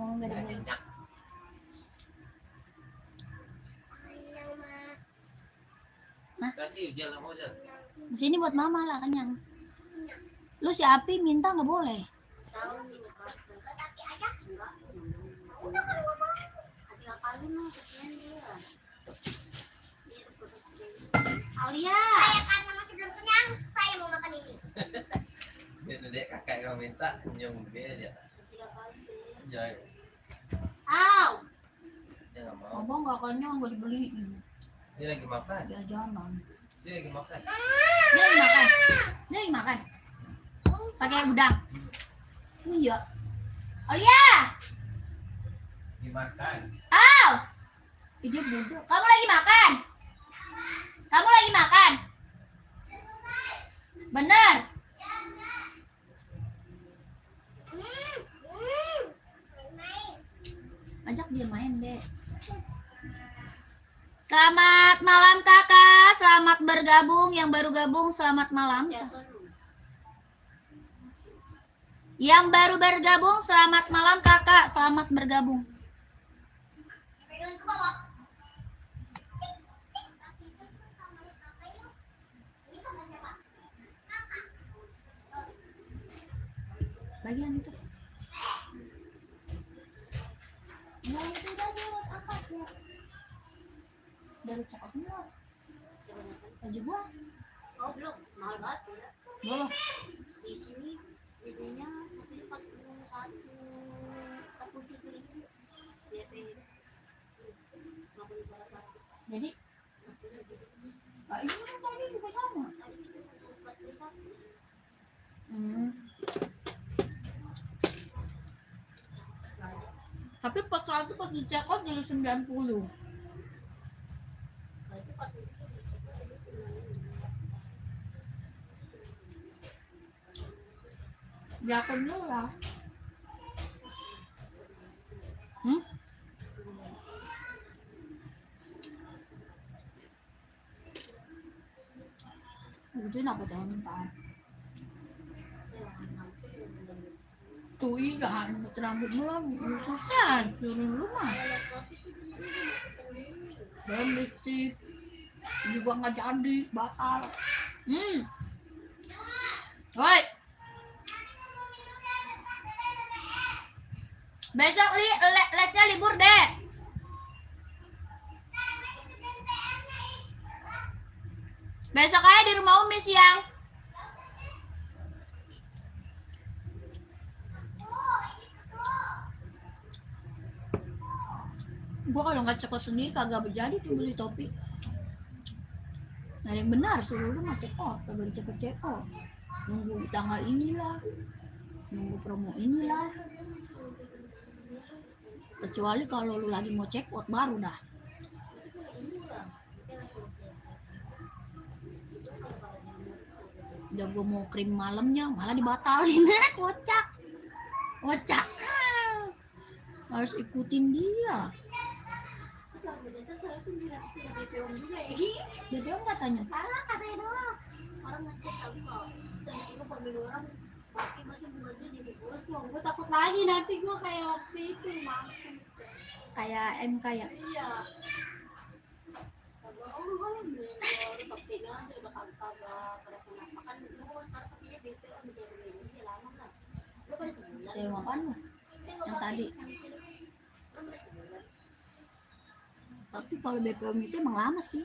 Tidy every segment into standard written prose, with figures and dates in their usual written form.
Oh, nggak ada. Nyenyak. Kasih ujian lah mau ujian. Di sini buat mama lah kenyang. Lu si Api minta nggak boleh. Alia. Saya karena masih belum kenyang, saya mau makan ini. Dia dedek kakak yang minta nyum dia aja. Jai. Aw. Dia nggak mau. Abang nggak kenyang nggak dibeliin. Dia lagi makan. Dia jangan. Dia lagi makan. Dia lagi makan. Dia lagi makan. Pakai udang. Iya. Alia. Dimakan. Aw. Ih, dia bodoh. Kamu lagi makan? Kamu lagi makan? Bener. Ajak dia main deh. Selamat malam kakak. Selamat bergabung. Yang baru gabung selamat malam. Yang baru bergabung selamat malam kakak. Selamat bergabung. Bagian itu. Nah, itu tadi apa ya? Dari cakep enggak? Baju gua. Oh belum, mahal banget. Belum. Di sini jadinya 141 DP. Jadi Pak ini kan tadi juga sama. Tapi pas saat itu pas di check out jadi 90. Jangan dulu lah. Itu apa tahun depan? Tuh iya, rambut belum susah, turun rumah. Dan listrik juga nggak jadi, batal. Woi. Besok lesnya libur deh. Besok aja di rumah Umi siang. Gua kalau nggak cekot sendiri kagak berjadi tuh beli topi. Nah yang benar suruh rumah cekot, kagak dicepet cekot. Nunggu tanggal inilah, nunggu promo inilah. Kecuali kalau lu lagi mau cekot baru dah. Udah gue mau krim malamnya malah dibatalin. Kocak harus ikutin dia. BPOM katanya Katanya doang. Orang ngecek tapi kok saya itu pemilu orang pakai masih baju jadi kosong. Gue takut lagi nanti gue kayak waktu itu mampus. kayak MK ya. Iya. Kalau gue udah pakai aja udah kagak pada kenapa kan gue sekarang pakainya BPO bisa beli lama kan. Lu pada sebulan. Saya makan lu. Yang tadi. Tapi kalau BPOM itu emang lama sih.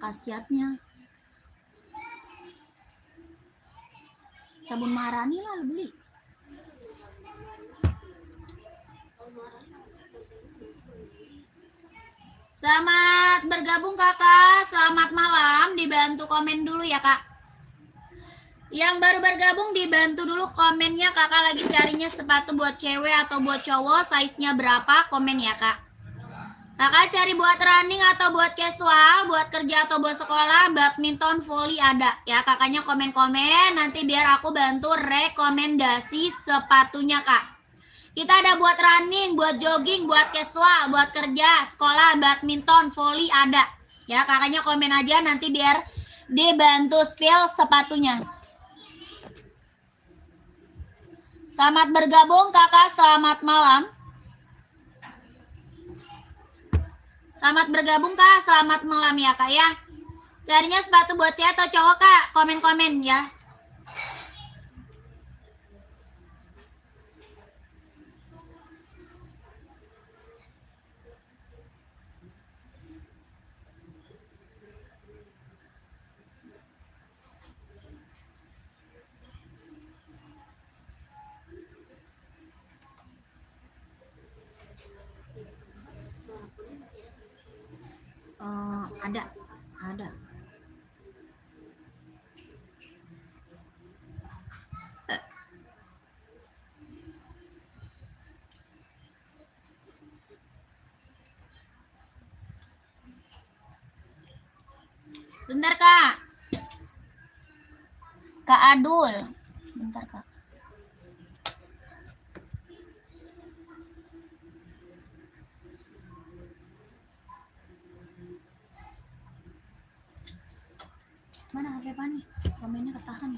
Khasiatnya. Sabun Maharani lah lu beli. Selamat bergabung kakak. Selamat malam. Dibantu komen dulu ya kak. Yang baru bergabung dibantu dulu komennya. Kakak lagi carinya sepatu buat cewek atau buat cowok. Size-nya berapa? Komen ya kak. Kakak cari buat running atau buat casual, buat kerja atau buat sekolah, badminton, volley ada. Ya kakaknya komen-komen. Nanti biar aku bantu rekomendasi sepatunya kak. Kita ada buat running, buat jogging, buat casual, buat kerja, sekolah, badminton, volley ada. Ya kakaknya komen aja nanti biar dibantu spill sepatunya. Selamat bergabung kakak, selamat malam. Selamat bergabung kak, selamat malam ya kak ya. Carinya sepatu buat cewek atau cowok kak? Komen-komen ya. Ada. Sebentar kak. Kak Adul. Bentar kak. Mana HP Pani? Komennya ketahan.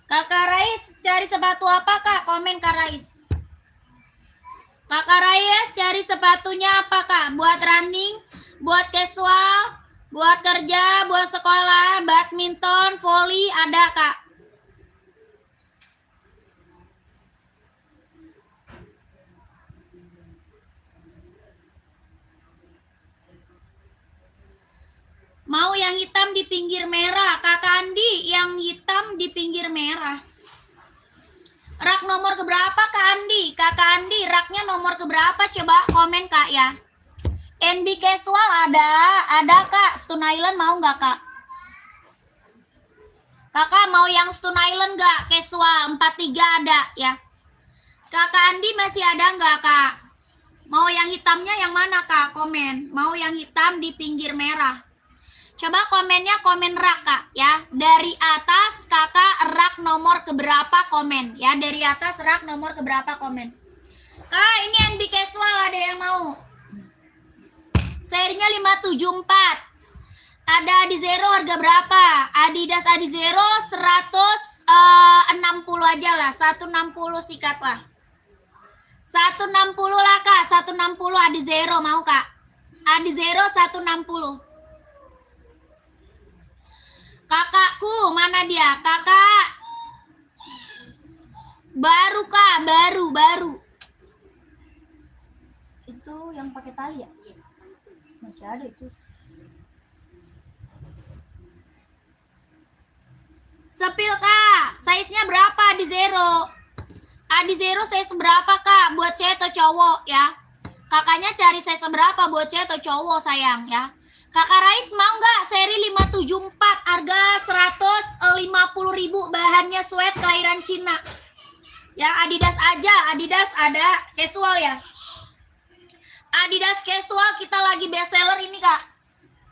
Kakak Rais cari sepatu apa kak? Komen kak Rais. Kakak Rais cari sepatunya apa kak? Buat running, buat casual, buat kerja, buat sekolah, badminton, volley ada kak. Mau yang hitam di pinggir merah, kakak Andi yang hitam di pinggir merah. Rak nomor keberapa kak Andi? Kakak Andi raknya nomor keberapa? Coba komen kak ya. NB casual ada kak. Stone Island mau nggak kak? Kakak mau yang Stone Island nggak? Casual 43 ada ya. Kakak Andi masih ada nggak kak? Mau yang hitamnya yang mana kak? Komen. Mau yang hitam di pinggir merah. Coba komennya komen rak kak ya. Dari atas kakak rak nomor keberapa komen ya. Dari atas rak nomor keberapa komen. Kak ini NB casual ada yang mau. Serinya 574. Ada Adizero harga berapa? Adidas Adizero 160 aja lah. 160 sikat lah. 160 lah kak. 160 Adizero mau kak. Adizero 160. Kakakku, mana dia? Kakak. Baru kak, baru. Itu yang pakai tali ya? Masih ada itu. Sepil kak, size-nya berapa di Zero? Di Zero size berapa kak? Buat cewek atau cowok ya? Kakaknya cari size berapa buat cewek atau cowok sayang ya? Kakak Rais mau nggak seri 574 harga 150.000 bahannya sweat kelahiran Cina. Ya Adidas aja, Adidas ada casual ya. Adidas casual kita lagi best seller ini kak.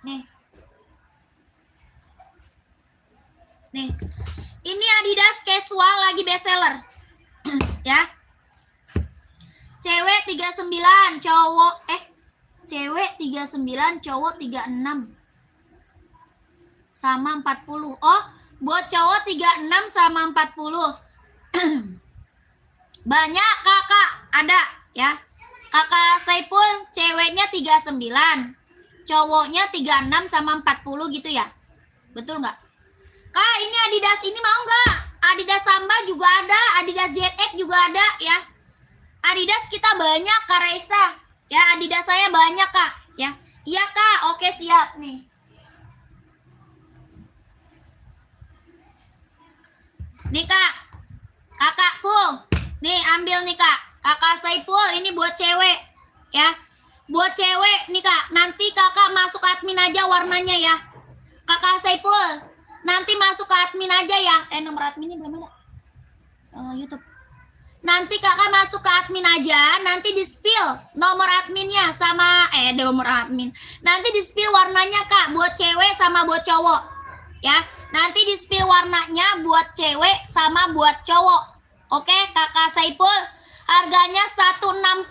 Nih. Ini Adidas casual lagi best seller. Ya. Cewek 39, cewek 39, cowok 36. Sama 40. Oh, buat cowok 36 sama 40. Banyak kakak, ada ya. Kakak Saipul ceweknya 39, cowoknya 36 sama 40 gitu ya. Betul nggak? Kak, ini Adidas ini mau nggak? Adidas Samba juga ada, Adidas ZX juga ada ya. Adidas kita banyak Kak Raisa. Ya, Adidas saya banyak kak. Ya, iya kak. Oke siap nih. Nih kak, kakakku. Nih ambil nih kak. Kakak Saipul ini buat cewek. Ya, buat cewek nih kak. Nanti kakak masuk admin aja warnanya ya. Kakak Saipul, nanti masuk ke admin aja ya. Nomor adminnya belum ada. YouTube. Nanti kakak masuk ke admin aja, nanti di spill nomor adminnya sama nomor admin. Nanti di spill warnanya kak, buat cewek sama buat cowok. Ya, nanti di spill warnanya buat cewek sama buat cowok. Oke, kakak Saipul, harganya 160.000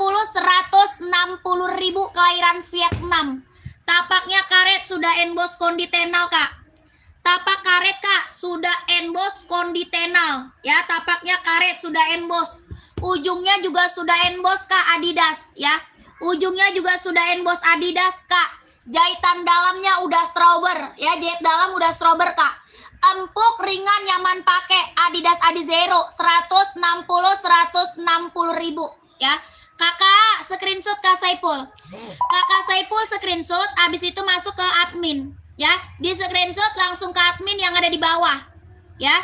kelahiran Vietnam. Tapaknya karet sudah emboss konditenal kak. Tapak karet kak sudah emboss konditenal. Ya, tapaknya karet sudah emboss. Ujungnya juga sudah emboss kak Adidas ya. Ujungnya juga sudah emboss Adidas kak. Jahitan dalamnya udah strober ya, jahit dalam udah strober kak. Empuk, ringan, nyaman pakai. Adidas Adizero 160 ribu ya. Kakak screenshot Kak Saipul. Kakak Saipul screenshot, abis itu masuk ke admin ya. Di screenshot langsung ke admin yang ada di bawah ya.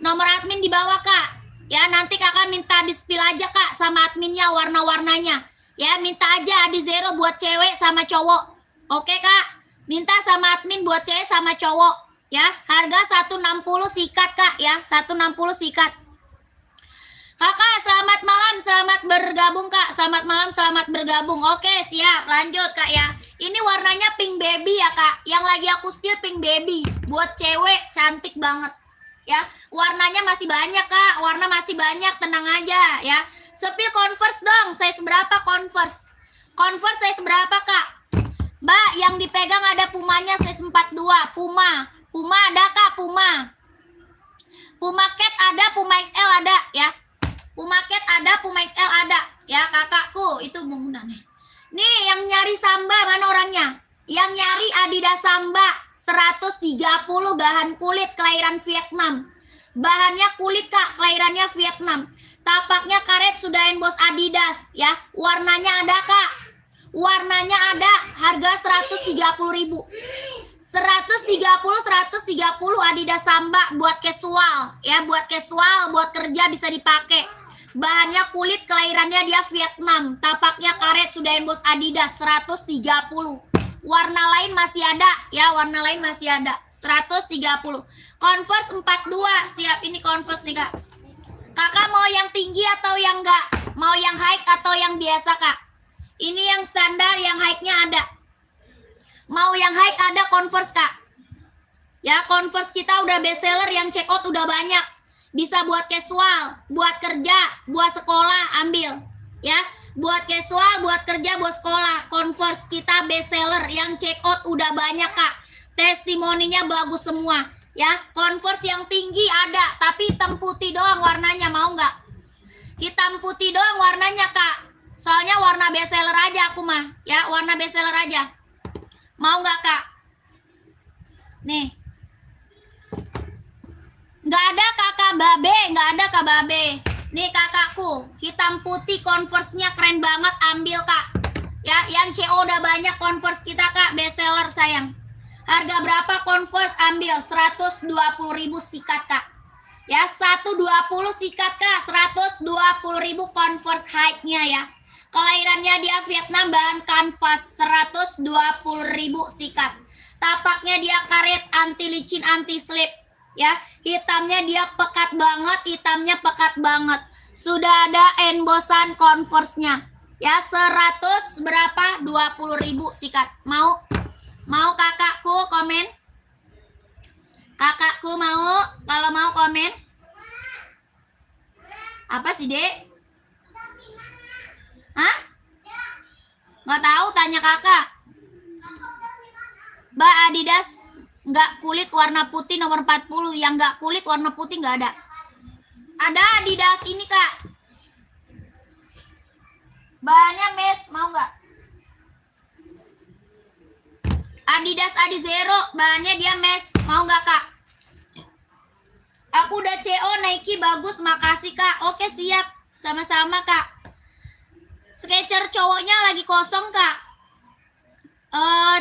Nomor admin di bawah kak ya. Nanti kakak minta di-spill aja kak sama adminnya warna-warnanya ya. Minta aja Adizero buat cewek sama cowok. Oke kak, minta sama admin buat cewek sama cowok ya. Harga 160 sikat kak ya. 160 sikat. Kakak selamat malam, selamat bergabung kak. Selamat malam, selamat bergabung. Oke siap, lanjut kak ya. Ini warnanya pink baby ya kak. Yang lagi aku spill pink baby. Buat cewek cantik banget ya. Warnanya masih banyak kak. Warna masih banyak, tenang aja ya. Spill Converse dong. Size berapa Converse? Converse size berapa kak? Mbak, yang dipegang ada Pumanya size 42. Puma ada kak, Puma Cat ada, Puma XL ada ya. Puma Cat ada, Puma XL ada ya kakakku. Itu menggunakan nih yang nyari Samba mana orangnya? Yang nyari Adidas Samba 130 bahan kulit kelahiran Vietnam. Bahannya kulit kak, kelahirannya Vietnam. Tapaknya karet sudah emboss Adidas ya. Warnanya ada kak. Warnanya ada, harga 130 ribu. 130 Adidas Samba buat casual ya, buat casual, buat kerja bisa dipakai. Bahannya kulit, kelahirannya dia Vietnam. Tapaknya karet sudah emboss Adidas 130. Warna lain masih ada ya, warna lain masih ada. 130. Converse 42, siap ini Converse nih kak. Kakak mau yang tinggi atau yang enggak? Mau yang high atau yang biasa kak? Ini yang standar, yang high-nya ada. Mau yang high ada Converse kak. Ya Converse kita udah best seller, yang check out udah banyak. Bisa buat casual, buat kerja, buat sekolah ambil. Ya, buat casual, buat kerja, buat sekolah. Converse kita best seller, yang check out udah banyak kak. Testimoninya bagus semua. Ya, Converse yang tinggi ada, tapi hitam putih doang warnanya, mau nggak? Hitam putih doang warnanya kak. Soalnya warna best seller aja aku mah. Ya, warna best seller aja. Mau nggak kak? Nih. Nggak ada kakak babe, nggak ada kak babe. Nih kakakku, hitam putih Converse-nya keren banget, ambil kak. Ya, yang CO udah banyak Converse kita kak, best seller sayang. Harga berapa Converse? Ambil 120 ribu sikat kak. Ya, 120 sikat kak, 120 ribu Converse high-nya ya. Kelahirannya dia Vietnam, bahan kanvas 120 ribu sikat. Tapaknya dia karet, anti licin, anti slip ya. Hitamnya dia pekat banget, hitamnya pekat banget. Sudah ada embossan Converse-nya ya. 100 berapa? 20 ribu sikat. Mau kakakku komen? Kakakku mau? Kalau mau komen? Apa sih dek? Hah? Nggak tahu, tanya kakak. Mbak Adidas nggak kulit warna putih nomor 40. Yang nggak kulit warna putih nggak ada. Ada Adidas ini kak. Bahannya mesh, mau nggak? Adidas Adizero, bahannya dia mesh, mau nggak kak? Aku udah CO, Nike bagus, makasih kak. Oke siap, sama-sama kak. Sketcher cowoknya lagi kosong kak.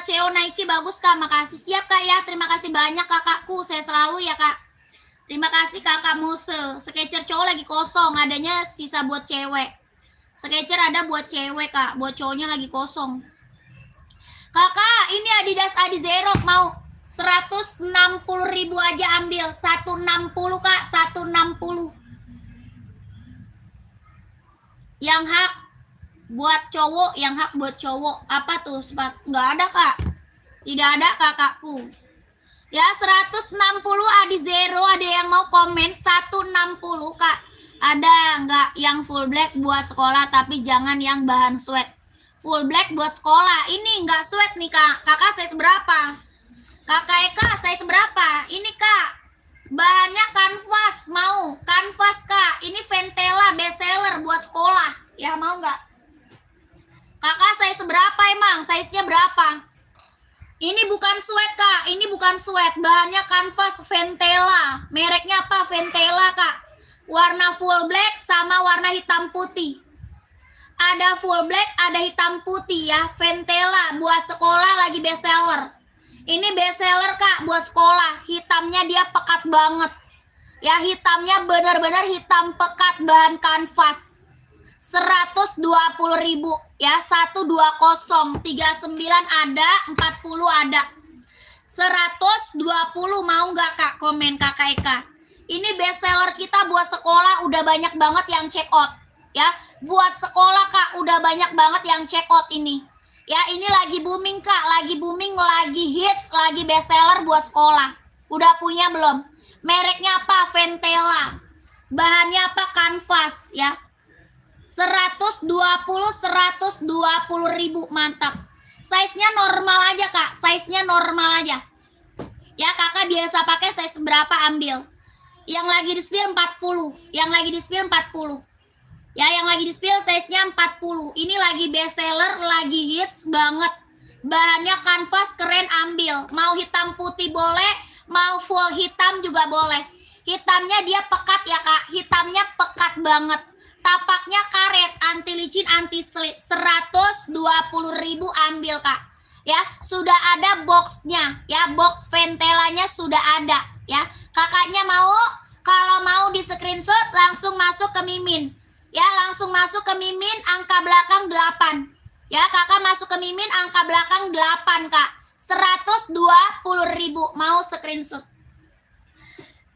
CO Nike bagus kak, makasih. Siap kak ya, terima kasih banyak kakakku, saya selalu ya kak. Terima kasih kakak Muse. Sketcher cowok lagi kosong, adanya sisa buat cewek. Sketcher ada buat cewek kak, buat cowoknya lagi kosong. Kakak, ini Adidas Adizero mau 160 ribu aja ambil. 160 kak, 160. Yang hak buat cowok, yang hak buat cowok. Apa tuh? Nggak ada kak. Tidak ada kakakku. Ya 160 Adizero, ada yang mau komen 160 kak. Ada nggak yang full black buat sekolah, tapi jangan yang bahan sweat. full black buat sekolah. Ini nggak sweat nih kak. Kakak size berapa? Kakak Eka size berapa? Ini kak, bahannya kanvas. Mau kanvas kak? Ini Ventela bestseller buat sekolah. Ya mau nggak? Kakak size berapa emang? Size-nya berapa? Ini bukan sweat kak. Ini bukan sweat. Bahannya kanvas Ventela. Mereknya apa? Ventela kak. Warna full black sama warna hitam putih. Ada full black, ada hitam putih ya. Ventela buat sekolah lagi bestseller. Ini bestseller kak buat sekolah. Hitamnya dia pekat banget. Ya hitamnya benar-benar hitam pekat bahan kanvas. 120.000 ya. 120, 39 ada, 40 ada. 120 mau nggak kak? Komen kakak Eka. Ini bestseller kita buat sekolah udah banyak banget yang check out. Ya, buat sekolah kak udah banyak banget yang check out ini. Ya, ini lagi booming kak, lagi booming, lagi hits, lagi bestseller buat sekolah. Udah punya belum? Mereknya apa? Ventela. Bahannya apa? Kanvas ya. 120 ribu, mantap. Size-nya normal aja kak, size-nya normal aja. Ya, kakak biasa pakai size berapa ambil. Yang lagi di spill 40, yang lagi di spill 40. Ya, yang lagi di spill size-nya 40. Ini lagi bestseller, lagi hits banget. Bahannya kanvas keren, ambil. Mau hitam putih boleh, mau full hitam juga boleh. Hitamnya dia pekat ya kak, hitamnya pekat banget. Tapaknya karet, anti licin, anti slip. 120.000 ambil kak. Ya, sudah ada boxnya. Ya, box Ventelanya sudah ada. Ya, kakaknya mau, kalau mau di screenshot langsung masuk ke Mimin. Ya, langsung masuk ke Mimin angka belakang 8. Ya, kakak masuk ke Mimin angka belakang 8, Kak. 120.000 mau screenshot.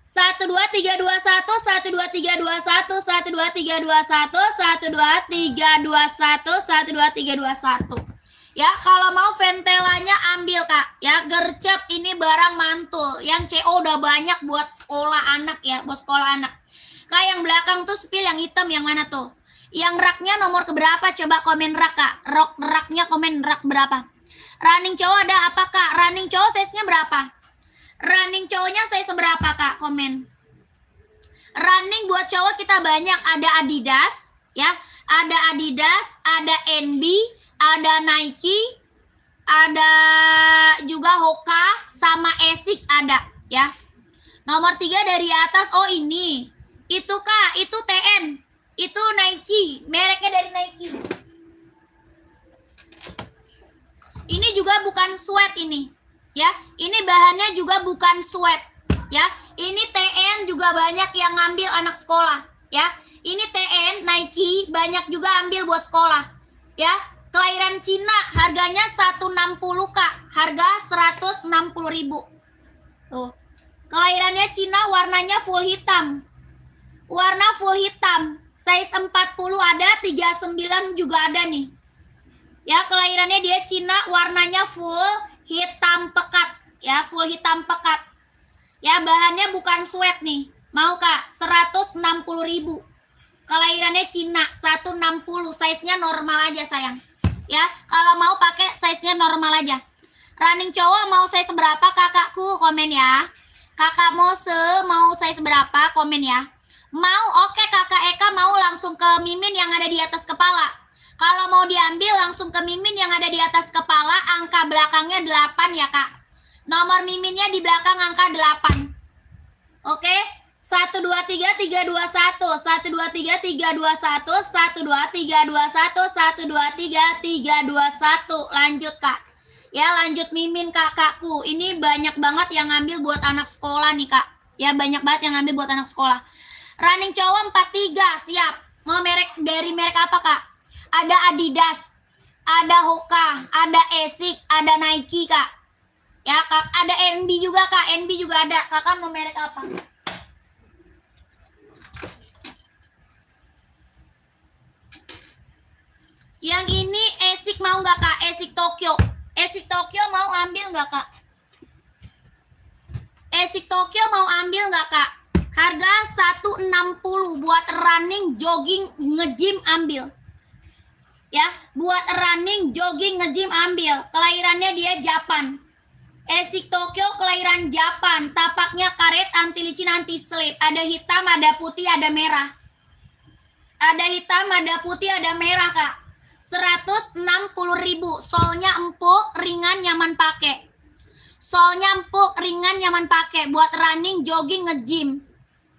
12321 12321 12321 12321 12321. Ya, kalau mau Ventelanya ambil, Kak. Ya, gercep ini barang mantul. Yang CO udah banyak buat sekolah anak ya, buat sekolah anak. Kak, yang belakang tuh spill yang hitam yang mana tuh? Yang raknya nomor keberapa? Coba komen rak kak. Raknya komen rak berapa? Running cowok ada apa kak? Running cowok size-nya berapa? Running cowoknya size berapa kak? Komen. Running buat cowok kita banyak. Ada Adidas, ya. Ada Adidas, ada NB, ada Nike, ada juga Hoka, sama Asics ada, ya. Nomor 3 dari atas. Oh ini. Itu kak, itu TN, itu Nike, mereknya dari Nike. Ini juga bukan sweat ini, ya. Ini bahannya juga bukan sweat, ya. Ini TN juga banyak yang ngambil anak sekolah, ya. Ini TN Nike banyak juga ambil buat sekolah, ya. Kelahiran Cina, harganya 160 kak, harga 160.000. Tuh, kelahirannya Cina, warnanya full hitam. Warna full hitam, size 40 ada, 39 juga ada nih. Ya, kelahirannya dia Cina, warnanya full hitam pekat. Ya, full hitam pekat. Ya, bahannya bukan sweat nih. Mau kak, 160.000. Kelahirannya Cina, 160, size-nya normal aja sayang. Ya, kalau mau pakai size-nya normal aja. Running cowok mau size berapa kakakku? Komen ya. Kakak mau size berapa? Komen ya. Mau, oke kakak Eka mau langsung ke Mimin yang ada di atas kepala. Kalau mau diambil langsung ke Mimin yang ada di atas kepala, angka belakangnya 8 ya kak. Nomor Miminnya di belakang angka 8. Oke, 123321, 123321, 12321, 12321. Lanjut kak. Ya, lanjut Mimin kakakku. Ini banyak banget yang ngambil buat anak sekolah nih kak. Ya, banyak banget yang ngambil buat anak sekolah. Running cowok 43, siap. Mau merek dari merek apa kak? Ada Adidas, ada Hoka, ada Asics, ada Nike kak. Ya kak, ada NB juga kak, NB juga ada. Kakak mau merek apa? Yang ini Asics mau nggak kak? Asics Tokyo. Asics Tokyo mau ambil nggak kak? Asics Tokyo mau ambil nggak kak? Harga 160 buat running, jogging, nge-gym ambil. Ya, buat running, jogging, nge-gym ambil. Kelahirannya dia Japan. Esik Tokyo kelahiran Japan. Tapaknya karet, anti licin, anti slip. Ada hitam, ada putih, ada merah. Ada hitam, ada putih, ada merah, Kak. 160.000. Solnya empuk, ringan, nyaman pakai. Solnya empuk, ringan, nyaman pakai. Buat running, jogging, nge-gym.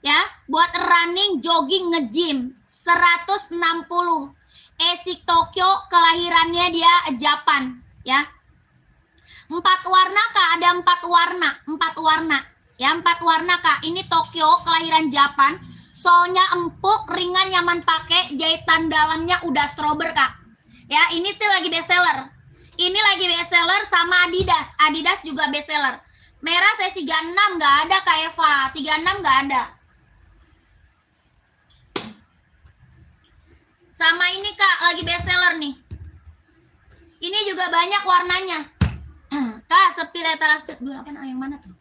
Ya, buat running, jogging, nge-gym. 160. Esik Tokyo kelahirannya dia Japan, ya. 4 warna, Kak, ada 4 warna, 4 warna. Ya, 4 warna, Kak. Ini Tokyo kelahiran Japan. Solnya empuk, ringan, nyaman pakai, jahitan dalamnya udah strober, Kak. Ya, ini tuh lagi bestseller. Ini lagi bestseller sama Adidas. Adidas juga bestseller. Merah saya 36 nggak ada, Kak Eva. 36 nggak ada. Sama ini, Kak, lagi bestseller nih. Ini juga banyak warnanya. Kak, sepi letterasi dulu apa yang mana tuh?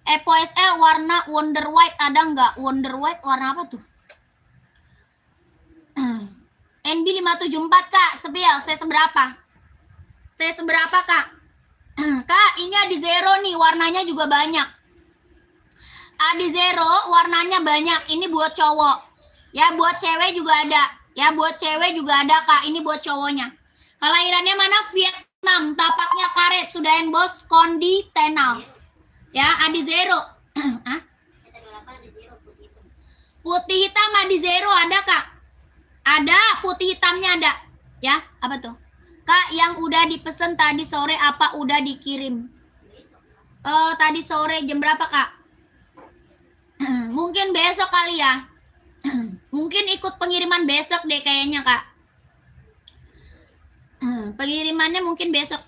Epo SL warna Wonder White ada nggak? Wonder White warna apa tuh? NB 574, Kak, sepil. Saya seberapa? Saya seberapa, Kak? Kak, ini Adizero nih, warnanya juga banyak. Adizero warnanya banyak. Ini buat cowok. Ya, buat cewek juga ada. Ya, buat cewek juga ada, Kak. Ini buat cowoknya. Kelahirannya mana? Vietnam. Tapaknya karet. Sudah emboss kondi tenal. Ya, Adizero. Hah? Putih hitam Adizero ada, Kak. Ada, putih hitamnya ada. Ya, apa tuh? Kak, yang udah dipesen tadi sore apa udah dikirim? Tadi sore jam berapa, Kak? Mungkin besok kali ya. Mungkin ikut pengiriman besok deh kayaknya, Kak. Pengirimannya mungkin besok.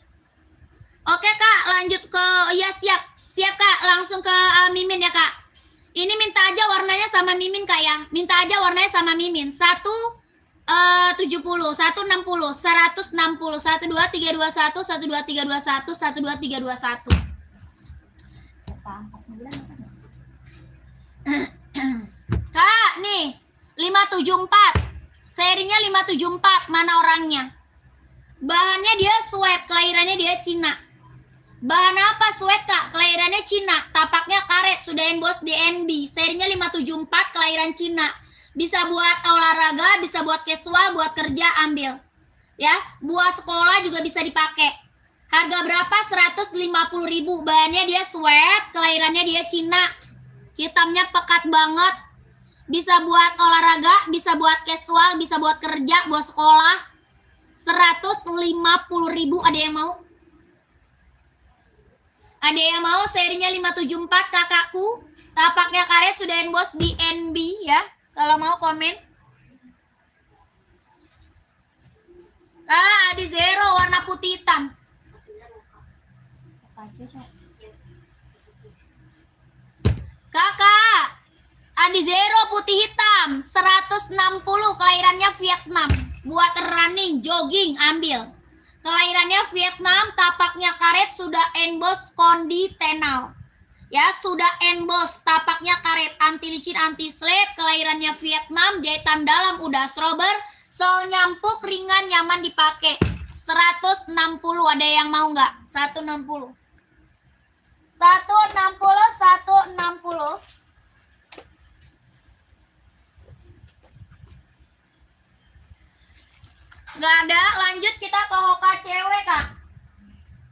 Oke, Kak, lanjut ke ya siap. Siap, Kak, langsung ke Mimin ya, Kak. Ini minta aja warnanya sama Mimin, Kak ya. Minta aja warnanya sama Mimin. 170, 160, 160, 12321, 12321, 12321. Kak, nih 574. Serinya 574. Mana orangnya? Bahannya dia sweat, kelahirannya dia Cina. Bahan apa sweat, Kak? Kelahirannya Cina. Tapaknya karet, sudah emboss DNB. Serinya 574, kelahiran Cina. Bisa buat olahraga, bisa buat casual, buat kerja ambil. Ya, buat sekolah juga bisa dipakai. Harga berapa? 150.000. Bahannya dia sweat, kelahirannya dia Cina. Hitamnya pekat banget. Bisa buat olahraga, bisa buat casual, bisa buat kerja, buat sekolah. 150.000. Ada yang mau? Ada yang mau? Serinya 574, kakakku. Tapaknya karet, sudah emboss di NB ya. Kalau mau komen. Kak, Adizero warna putih hitam. Kakak, Adizero putih hitam, 160, kelahirannya Vietnam. Buat running, jogging, ambil. Kelahirannya Vietnam, tapaknya karet, sudah emboss kondi tenal. Ya, sudah emboss, tapaknya karet, anti licin, anti slip. Kelahirannya Vietnam, jahitan dalam udah strober. Sol nyampuk, ringan, nyaman dipakai. 160, ada yang mau nggak? 160. 160, 160. Nggak ada, lanjut kita ke Hoka cewek, Kak.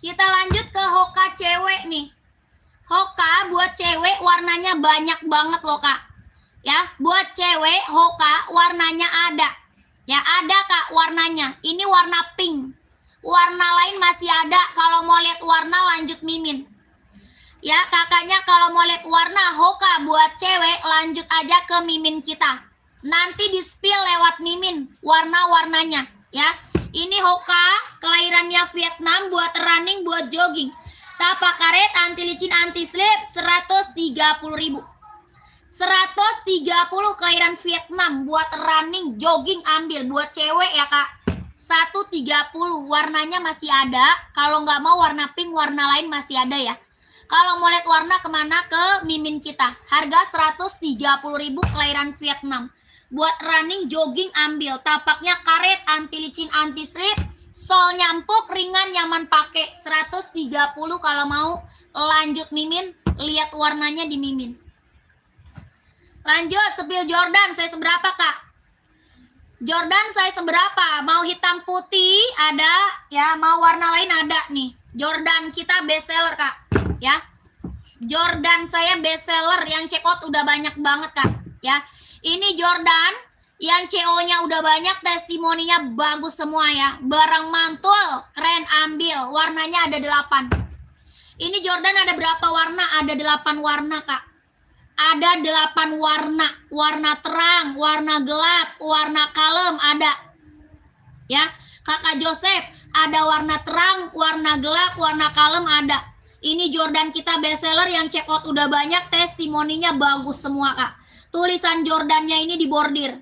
Kita lanjut ke Hoka cewek nih. Hoka buat cewek warnanya banyak banget loh, Kak. Ya, buat cewek Hoka warnanya ada. Ya, ada, Kak, warnanya. Ini warna pink. Warna lain masih ada. Kalau mau lihat warna lanjut Mimin. Ya, kakaknya kalau mau lihat warna Hoka buat cewek lanjut aja ke Mimin kita. Nanti di-spill lewat Mimin warna-warnanya. Ya, ini Hoka, kelahirannya Vietnam, buat running, buat jogging. Tapak karet, anti licin, anti slip, 130.000. 130, kelahiran Vietnam, buat running, jogging, ambil. Buat cewek ya, Kak. 130, warnanya masih ada. Kalau nggak mau warna pink, warna lain masih ada ya. Kalau mau lihat warna kemana? Ke Mimin kita. Harga 130.000, kelahiran Vietnam. Buat running, jogging ambil. Tapaknya karet, anti licin, anti slip. Solnya empuk, ringan, nyaman pakai. 130 kalau mau. Lanjut Mimin, lihat warnanya di Mimin. Lanjut, sepil Jordan, saya seberapa Kak? Jordan saya seberapa? Mau hitam putih ada, ya. Mau warna lain ada nih. Jordan kita best seller Kak, ya. Jordan saya best seller, yang check out udah banyak banget Kak, ya. Ini Jordan yang CO-nya udah banyak, testimoninya bagus semua ya. Barang mantul, keren, ambil. Warnanya ada 8. Ini Jordan ada berapa warna? Ada 8 warna Kak. Ada 8 warna. Warna terang, warna gelap, warna kalem ada. Ya, Kakak Joseph, ada warna terang, warna gelap, warna kalem ada. Ini Jordan kita best seller yang check out udah banyak, testimoninya bagus semua Kak. Tulisan Jordannya ini dibordir.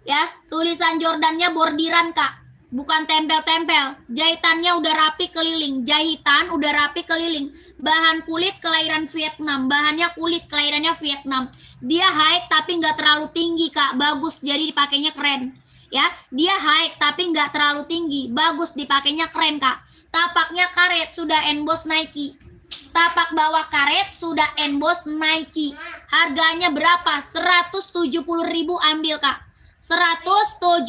Ya, tulisan Jordannya bordiran Kak. Bukan tempel-tempel. Jahitannya udah rapi keliling. Jahitan udah rapi keliling. Bahan kulit kelahiran Vietnam. Bahannya kulit kelahirannya Vietnam. Dia high tapi nggak terlalu tinggi Kak. Bagus, jadi dipakainya keren. Ya, dia high tapi nggak terlalu tinggi. Bagus, dipakainya keren Kak. Tapaknya karet, sudah emboss Nike. Tapak bawah karet sudah emboss Nike. Harganya berapa? 170.000 ambil Kak. 170.000.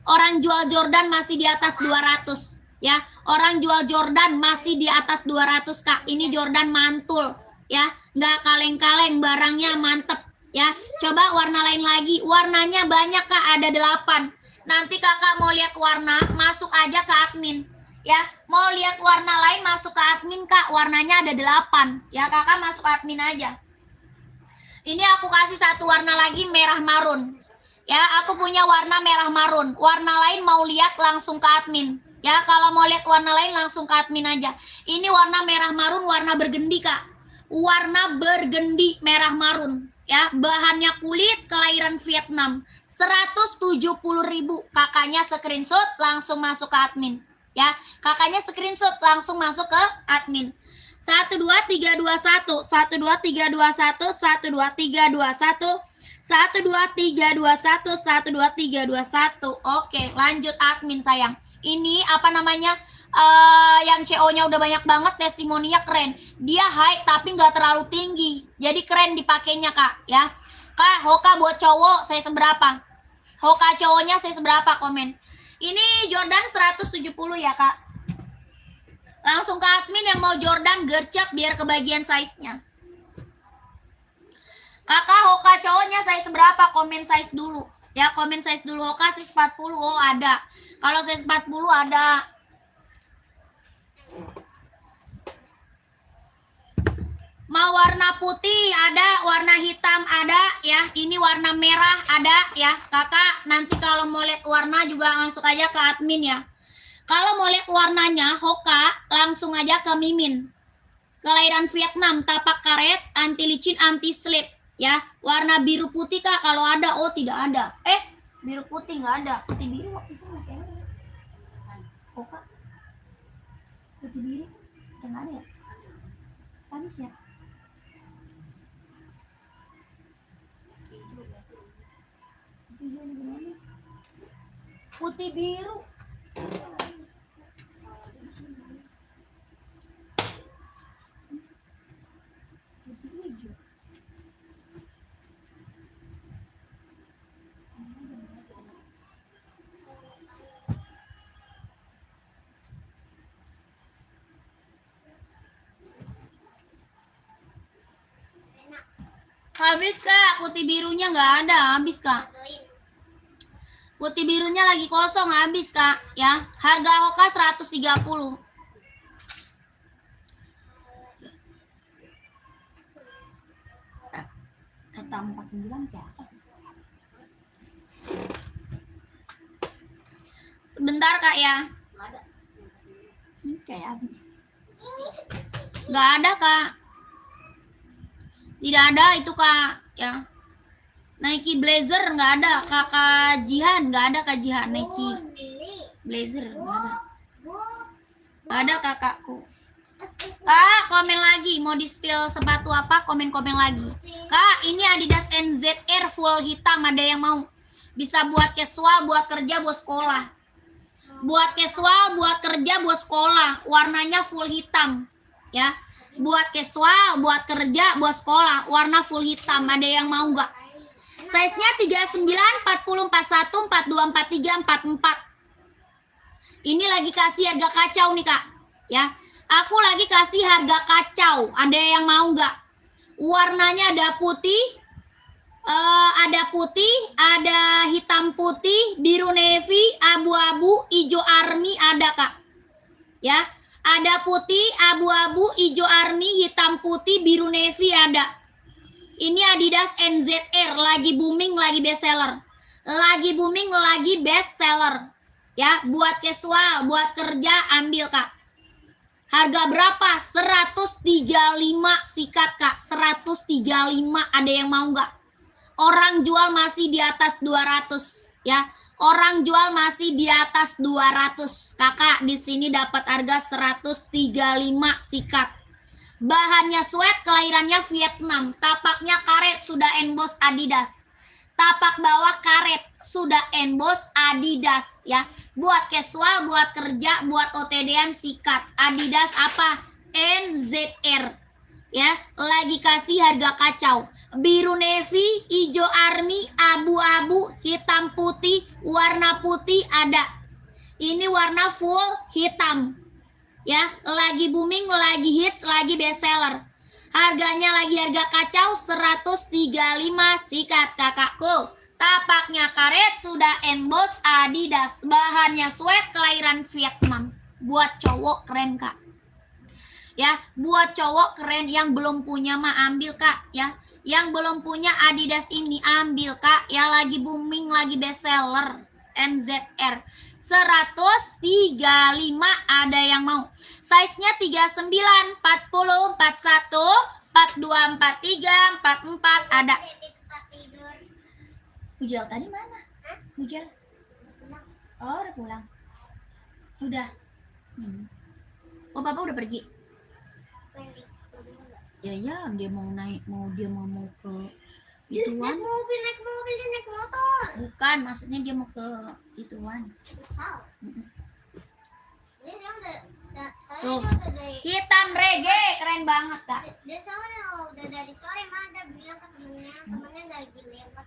Orang jual Jordan masih di atas 200 ya. Orang jual Jordan masih di atas 200 Kak. Ini Jordan mantul ya. Nggak kaleng-kaleng, barangnya mantep ya. Coba warna lain lagi. Warnanya banyak Kak, ada 8. Nanti Kakak mau lihat warna, masuk aja ke admin. Ya, mau lihat warna lain masuk ke admin Kak, warnanya ada 8. Ya, Kakak masuk admin aja. Ini aku kasih satu warna lagi, merah marun. Ya, aku punya warna merah marun. Warna lain mau lihat langsung ke admin. Ya, kalau mau lihat warna lain langsung ke admin aja. Ini warna merah marun, warna bergendi Kak. Warna bergendi merah marun. Ya, bahannya kulit kelahiran Vietnam. 170.000. Kakaknya screenshot langsung masuk ke admin. Ya, kakaknya screenshot langsung masuk ke admin. 12321 12321 12321 12321 12321. Oke, lanjut admin sayang. Ini apa namanya? Yang CO-nya udah banyak banget, testimoninya keren. Dia high tapi nggak terlalu tinggi. Jadi keren dipakainya Kak, ya. Kak, Hoka buat cowok saya seberapa? Hoka cowoknya saya seberapa, komen. Ini Jordan 170 ya Kak. Langsung ke admin yang mau Jordan gercep biar kebagian size-nya. Kakak Hoka cowoknya size berapa? Komen size dulu. Ya, komen size dulu. Hoka size 40. Oh, ada. Kalau size 40 ada. Mau warna putih ada, warna hitam ada ya. Ini warna merah ada ya. Kakak nanti kalau mau lihat warna juga masuk aja ke admin ya. Kalau mau lihat warnanya Hoka langsung aja ke Mimin. Kelahiran Vietnam, tapak karet, anti licin, anti slip ya. Warna biru putih Kak kalau ada. Oh, tidak ada. Biru putih nggak ada. Putih biru waktu itu masih ada. Hoka. Putih biru udah nggak ada ya? Habis ya? Putih biru. Putih hijau. Habis Kak, putih birunya nggak ada, habis Kak. Putih birunya lagi kosong, habis Kak ya. Harga Hoka 130. Hitam 49 ya. Sebentar Kak ya. Kayak habis. Nggak ada Kak. Tidak ada itu Kak ya. Nike Blazer nggak ada. Kakak Jihan nggak ada Kak Jihan. Nike Blazer nggak ada kakakku. Kak, komen lagi. Mau di-spill sepatu apa? Komen-komen lagi. Kak, ini Adidas NZR full hitam. Ada yang mau? Bisa buat casual, buat kerja, buat sekolah. Buat casual, buat kerja, buat sekolah. Warnanya full hitam. Ya. Buat casual, buat kerja, buat sekolah. Warna full hitam. Ada yang mau nggak? Size-nya 39, 40, 41, 42, 43, 44. Ini lagi kasih harga kacau nih, Kak. Ya. Aku lagi kasih harga kacau. Ada yang mau nggak? Warnanya ada putih, ada hitam putih, biru navy, abu-abu, hijau army ada, Kak. Ya, ada putih, abu-abu, hijau army, hitam putih, biru navy ada. Ini Adidas NZR lagi booming, lagi best seller. Lagi booming, lagi best seller. Ya, buat casual, buat kerja ambil, Kak. Harga berapa? 135 sikat, Kak. 135. Ada yang mau nggak? Orang jual masih di atas 200, ya. Orang jual masih di atas 200. Kakak di sini dapat harga 135 sikat. Bahannya sweat, kelahirannya Vietnam. Tapaknya karet, sudah emboss Adidas. Tapak bawah karet, sudah emboss Adidas, ya. Buat casual, buat kerja, buat OTD-an sikat. Adidas apa? NZR. Ya, lagi kasih harga kacau. Biru navy, hijau army, abu-abu, hitam putih, warna putih ada. Ini warna full hitam. Ya, lagi booming, lagi hits, lagi best seller. Harganya lagi harga kacau 135 sikat, kakakku. Tapaknya karet, sudah emboss Adidas. Bahannya sweat, kelahiran Vietnam. Buat cowok keren, Kak. Ya, buat cowok keren. Yang belum punya mah ambil, Kak. Ya, yang belum punya Adidas ini ambil, Kak. Ya, lagi booming, lagi best seller. NZR 135 ada yang mau. Size-nya 39, 40, 41, 42, 43, 44 ada. Ujal tadi mana? Ujal? Oh, udah pulang. Udah. Oh, Papa udah pergi. Ya, dia mau naik, dia mau ke ituan. Naik mobil, naik motor. Bukan, maksudnya dia mau ke ituan. Tuh, hitam reggae, keren banget, Kak. Dia sore, udah dari sore mah dia bilang ke temennya lagi lewat.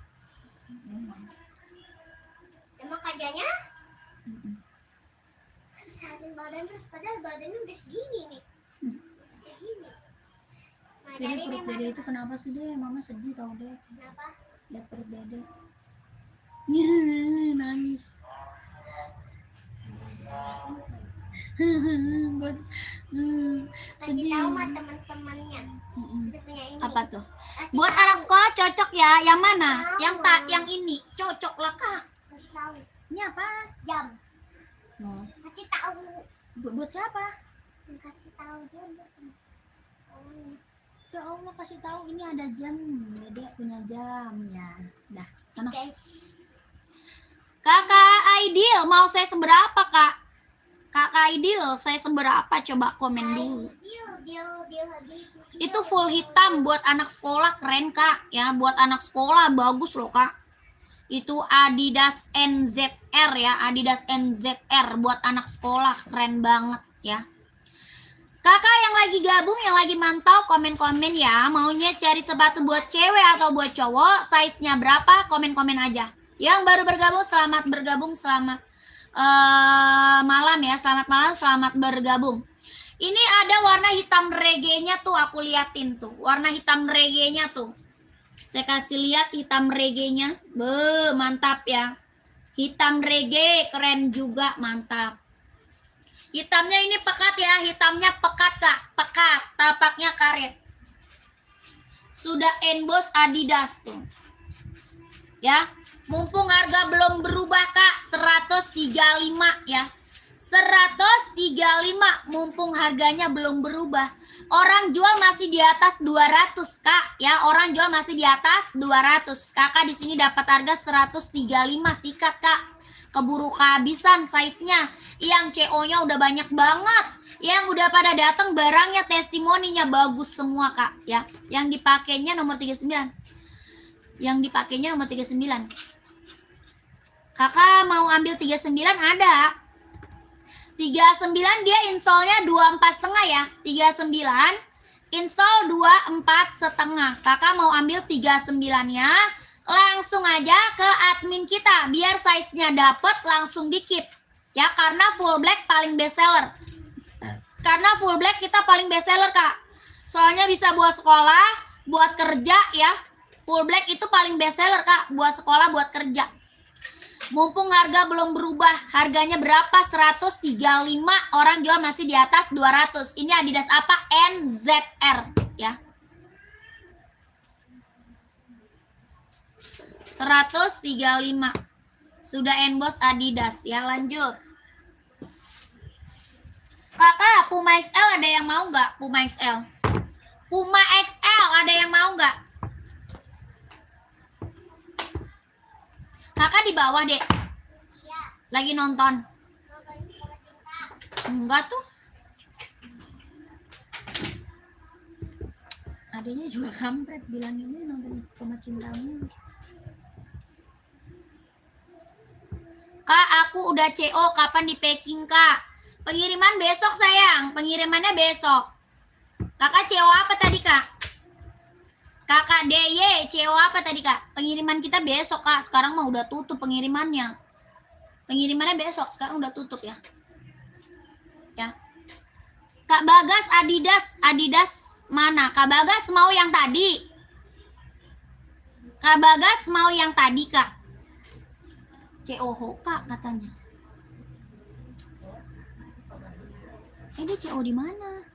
Emang kerjanya? Saling badan terus, padahal badannya udah segini nih. Segini. Jadi perut dede itu kenapa sih deh? Mama sedih tau deh. Kenapa? Lihat perut dede. Nangis. Buat Kasih sedih. tahu mah teman-temannya. Dia punya ini. Apa tuh? Kasih Buat tahu. anak sekolah cocok ya. Yang mana? Tahu. Yang ini cocok lah, Kak. Kasih tahu. Ini apa? Jam. Oh. Kasih tahu. Buat siapa? Kasih tahu juga. Ya Allah, kasih tahu ini ada jam. Dede punya jam ya. Dah, sana. Guys. Kakak Aidil, mau saya seberapa, Kak? Kakak Aidil, saya seberapa? Coba komen dulu. Dia Itu full hitam buat anak sekolah, keren, Kak. Ya, buat anak sekolah bagus loh, Kak. Itu Adidas NZR ya, Adidas NZR buat anak sekolah, keren banget ya. Kakak yang lagi gabung, yang lagi mantau, komen-komen ya. Maunya cari sepatu buat cewek atau buat cowok, size-nya berapa? Komen-komen aja. Yang baru bergabung, selamat bergabung, selamat malam ya, selamat malam, selamat bergabung. Ini ada warna hitam reggae-nya tuh, aku liatin tuh. Warna hitam reggae-nya tuh. Saya kasih lihat hitam reggae-nya. Mantap ya. Hitam reggae, keren juga, mantap. Hitamnya ini pekat ya, hitamnya pekat, Kak. Pekat, tapaknya karet. Sudah emboss Adidas tuh. Ya. Mumpung harga belum berubah, Kak, 135 ya. 135 mumpung harganya belum berubah. Orang jual masih di atas 200, Kak. Ya, orang jual masih di atas 200. Kakak di sini dapat harga 135 sikat, Kak. Keburu kehabisan size-nya. Yang CO-nya udah banyak banget. Yang udah pada datang barangnya, testimoninya bagus semua kak ya. Yang dipakainya nomor 39. Yang dipakainya nomor 39. Kakak mau ambil 39 ada. 39 dia installnya 24,5 ya. 39 install 24,5. Kakak mau ambil 39-nya, langsung aja ke admin kita biar size-nya dapet, langsung di-keep. Ya, karena full black paling best seller. Karena full black kita paling best seller, Kak. Soalnya bisa buat sekolah, buat kerja ya. Full black itu paling best seller, Kak, buat sekolah, buat kerja. Mumpung harga belum berubah, harganya berapa? 135, orang jual masih di atas 200. Ini Adidas apa? NZR ya. 135. Sudah emboss Adidas ya, lanjut. Kakak, Puma XL ada yang mau nggak? Puma XL. Puma XL ada yang mau nggak? Kakak di bawah, Dek. Iya. Lagi nonton. Nonton Sama Cinta. Enggak tuh. Adanya juga kampret bilang ini nonton Sama Cintamu. Kak, aku udah CO, kapan di packing, Kak? Pengiriman besok, sayang. Pengirimannya besok. Kakak CO apa tadi, Kak? Kakak DY, CO apa tadi, Kak? Pengiriman kita besok, Kak. Sekarang mah udah tutup pengirimannya. Pengirimannya besok, sekarang udah tutup ya. Ya. Kak Bagas, Adidas mana? Kak Bagas mau yang tadi. Kak Bagas mau yang tadi, Kak. CO Kak katanya. Dia CO di mana?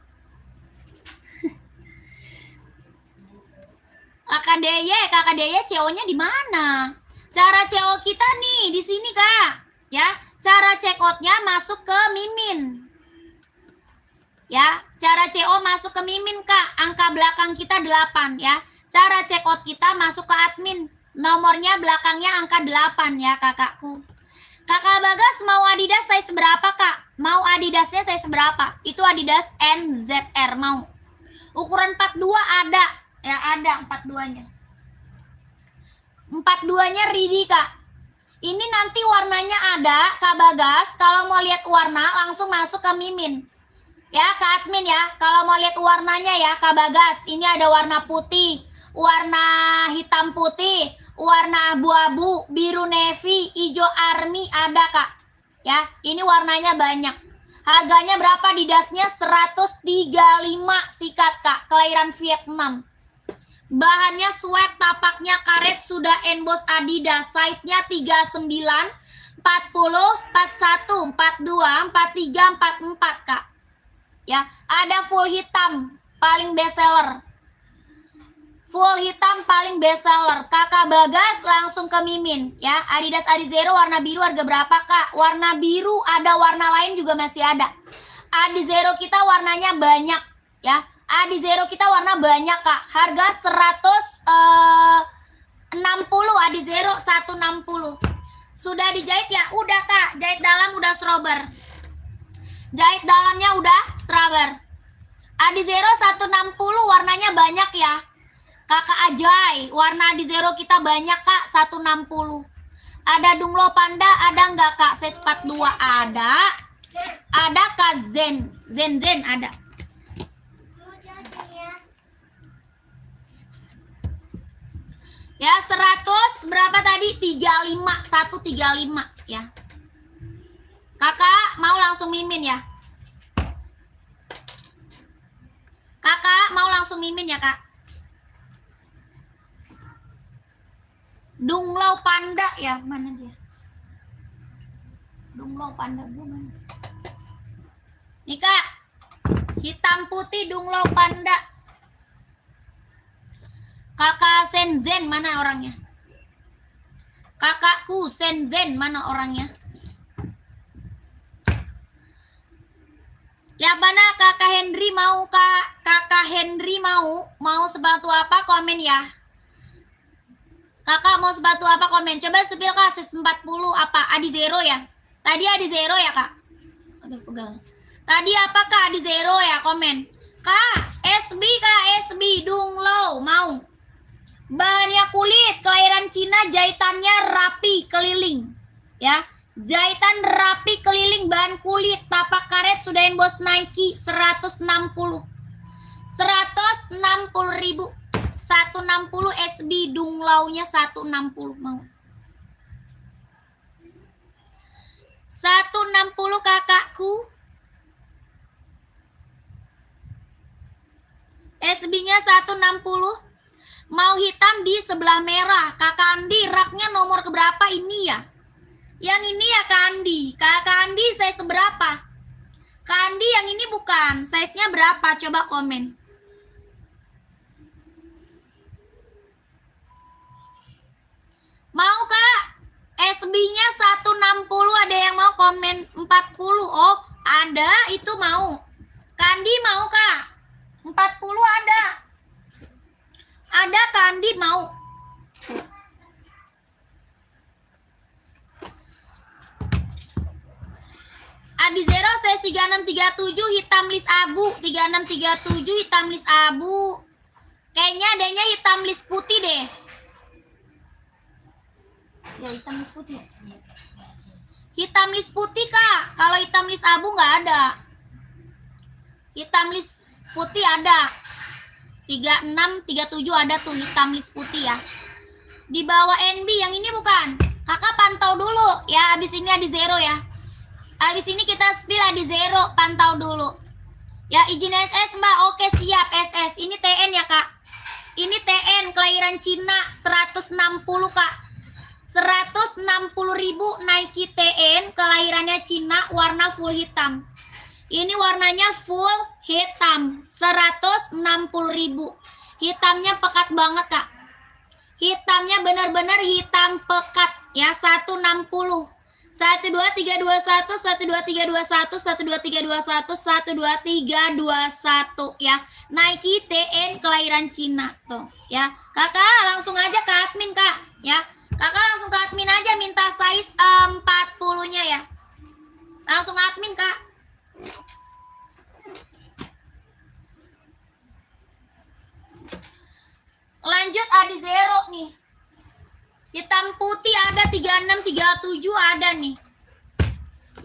Kakak Deye CO-nya di mana? Cara CO kita nih di sini, Kak. Ya, cara check out-nya masuk ke Mimin. Ya, cara CO masuk ke Mimin, Kak. Angka belakang kita 8 ya. Cara check out kita masuk ke admin. Nomornya belakangnya angka 8 ya, Kakakku. Kakak Bagas mau Adidas size berapa, Kak? Mau Adidasnya size berapa? Itu Adidas NZR mau. Ukuran 42 ada. Ya ada 42-nya. 42-nya ready, Kak. Ini nanti warnanya ada, Kak Bagas. Kalau mau lihat warna langsung masuk ke Mimin. Ya, ke admin ya. Kalau mau lihat warnanya ya, Kak Bagas. Ini ada warna putih, warna hitam putih, warna abu-abu, biru navy, hijau army ada, Kak. Ya, ini warnanya banyak. Harganya berapa di dasnya? 135 sikat, Kak. Kelahiran Vietnam. Bahannya sweat, tapaknya karet, sudah emboss Adidas. Size-nya 39, 40, 41, 42, 43, 44, Kak. Ya, ada full hitam, paling best seller. Full hitam paling best seller. Kakak Bagas langsung ke Mimin ya. Adidas Adizero warna biru harga berapa, Kak? Warna biru ada, warna lain juga masih ada. Adizero kita warnanya banyak ya. Adizero kita warna banyak, Kak. Harga 160 Adizero 160. Sudah dijahit ya? Udah, Kak. Jahit dalam udah strober. Jahit dalamnya udah strober. Adizero 160 warnanya banyak ya. Kakak Ajay, warna Adizero kita banyak, Kak, 160. Ada Dunglo Panda, ada nggak, Kak? Size 42 ada. Ada, Kak, Zen ada. Ya, 100 berapa tadi? 35, 135 ya. Kakak mau langsung Mimin ya? Kakak mau langsung Mimin ya, Kak? Dunglo Panda ya, mana dia? Dunglo Panda gue mana? Nih, Kak. Hitam putih Dunglo Panda. Kakak Senzen mana orangnya? Kakakku Senzen mana orangnya? Ya, mana Kakak Henry mau, Kak? Kakak Henry mau sepatu apa, komen ya. Kakak mau sepatu apa, komen. Coba sepil, Kak, 40 apa? Adizero ya? Tadi Adizero ya, Kak? Aduh, pegal. Tadi apa Kak? Di zero ya komen. Kak, SB Dunglow mau. Bahannya kulit, kelahiran Cina, jahitannya rapi keliling. Ya, jahitan rapi keliling, bahan kulit, tapak karet, sudah embos Nike 160. 160.000. 160 SB Dunglow-nya 160 mau. 160 kakakku. SB-nya 160. Mau hitam di sebelah merah. Kakak Andi, raknya nomor keberapa ini ya? Yang ini ya Kak Andi. Kakak Andi size seberapa? Kak Andi yang ini bukan. Size-nya berapa? Coba komen. Mau Kak? SB-nya 160. Ada yang mau komen 40? Oh, ada. Itu mau. Kak Andi mau Kak? 40 ada. Ada Kak Andi mau. Adi Zero saya 3637 hitam list abu. 3637 hitam list abu. Kayaknya adanya hitam list putih deh. Ya hitam list putih. Hitam list putih Kak. Kalau hitam list abu nggak ada. Hitam list putih ada. 3637 ada tuh hitam list putih ya. Di bawah NB yang ini bukan. Kakak pantau dulu ya. Abis ini ada zero ya. Abis ini kita spill ada zero. Pantau dulu. Ya izin SS Mbak. Oke siap SS. Ini TN ya Kak. Ini TN kelahiran Cina 160 Kak. 160.000 Nike TN kelahirannya Cina warna full hitam. Ini warnanya full hitam 160.000. Hitamnya pekat banget Kak. Hitamnya benar-benar hitam pekat ya 160. 12321 12321 12321 12321 ya. Nike TN kelahiran Cina tuh ya. Kakak langsung aja ke admin Kak ya. Kakak langsung ke admin aja minta size 40-nya ya. Langsung admin Kak. Lanjut Adi Zero nih. Hitam putih ada 3637 ada nih.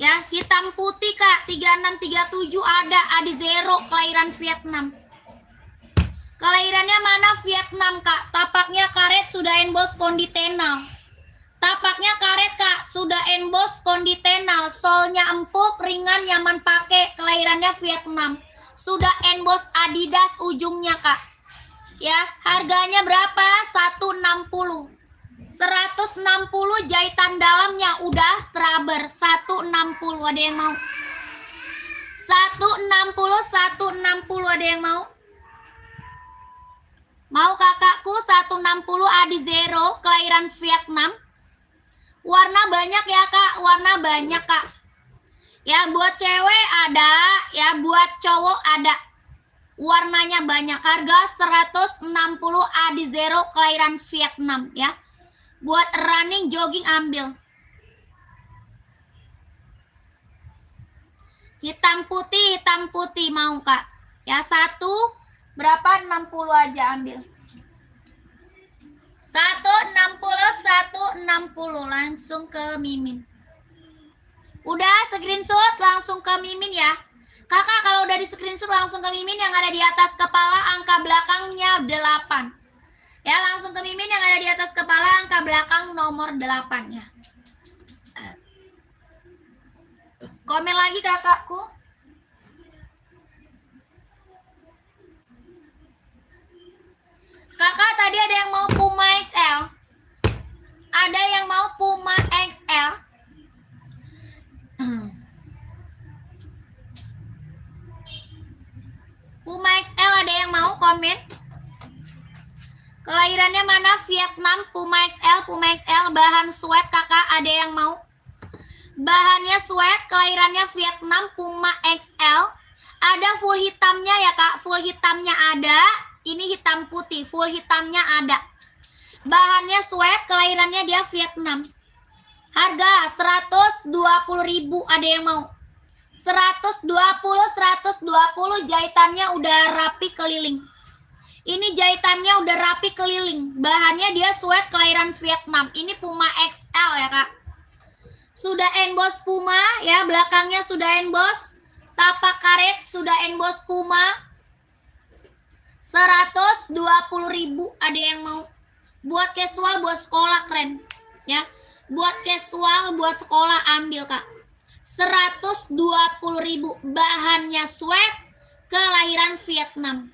Ya, hitam putih Kak 3637 ada Adi Zero kelahiran Vietnam. Kelahirannya mana Vietnam Kak? Tapaknya karet sudah emboss konditenal. Tapaknya karet Kak, sudah emboss konditenal. Solnya empuk, ringan, nyaman pakai. Kelahirannya Vietnam. Sudah emboss Adidas ujungnya Kak. Ya, harganya berapa? 160. 160 jahitan dalamnya udah straber 160. Ada yang mau? 160 ada yang mau? Mau kakakku 160 Adi Zero kelahiran Vietnam. Warna banyak ya Kak, warna banyak Kak. Ya buat cewek ada, ya buat cowok ada. Warnanya banyak. Harga 160 Adi Zero kelahiran Vietnam ya. Buat running jogging ambil. Hitam putih mau Kak. Ya satu berapa 60 aja ambil. 160 langsung ke Mimin. Udah screenshot langsung ke Mimin ya. Kakak kalau udah di screenshot langsung ke Mimin yang ada di atas kepala angka belakangnya 8. Ya langsung ke Mimin yang ada di atas kepala angka belakang nomor 8 ya. Komen lagi kakakku. Kakak tadi ada yang mau Puma XL. Ada yang mau Puma XL. Puma XL ada yang mau komen? Kelahirannya mana Vietnam Puma XL bahan sweat kakak ada yang mau? Bahannya sweat kelahirannya Vietnam Puma XL. Ada full hitamnya ya Kak, full hitamnya ada. Ini hitam putih, full hitamnya ada. Bahannya sweat, kelahirannya dia Vietnam. Harga 120.000 ada yang mau? 120 jahitannya udah rapi keliling. Ini jahitannya udah rapi keliling. Bahannya dia sweat kelahiran Vietnam. Ini Puma XL ya kak. Sudah emboss Puma ya, belakangnya sudah emboss. Tapak karet sudah emboss Puma. 120.000 ada yang mau. Buat casual, buat sekolah keren ya. Buat casual, buat sekolah ambil kak. 120.000, bahannya sweat kelahiran Vietnam.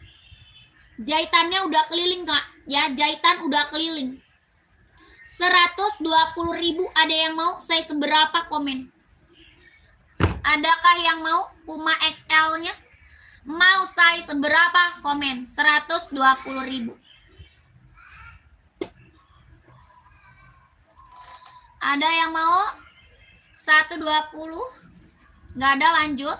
Jahitannya udah keliling kak ya, jahitan udah keliling. 120.000 ada yang mau, saya seberapa komen. Adakah yang mau Puma XL nya? Mau saya seberapa komen. 120.000. Ada yang mau 120? Nggak ada, lanjut.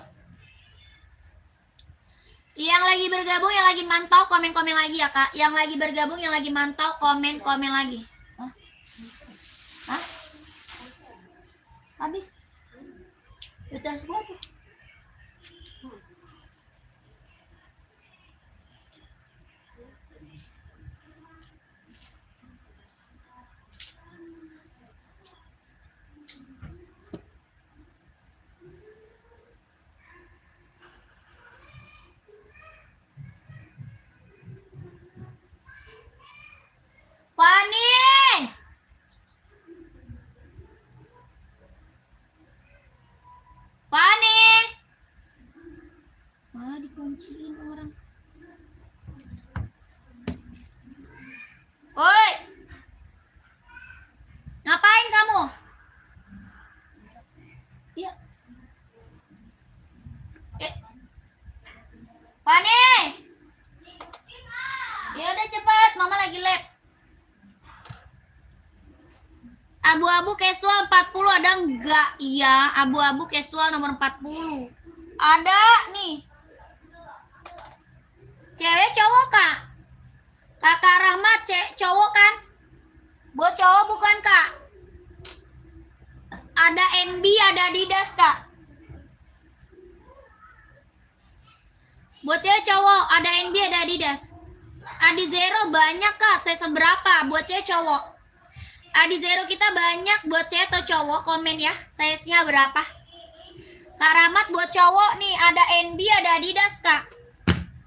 Yang lagi bergabung, yang lagi mantau, komen-komen lagi ya kak. Yang lagi bergabung, yang lagi mantau, komen-komen lagi. Hah? Habis? Udah semua tuh. Fani! Fani! Malah dikunciin orang. Oi! Ngapain kamu? Iya. Fani! Ya udah cepat, mama lagi lab. Abu-abu casual 40 ada enggak? Iya, abu-abu casual nomor 40. Ada nih. Cewek cowok kak? Kakak Rahmat cowok kan? Buat cowok bukan kak? Ada NB, ada Adidas kak. Buat cewek cowok, ada NB, ada Adidas. Adizero banyak kak, saya seberapa? Buat cewek cowok. Adizero kita banyak, buat cewek atau cowok, komen ya, size-nya berapa. Kak Rahmat buat cowok nih, ada NB, ada Adidas kak.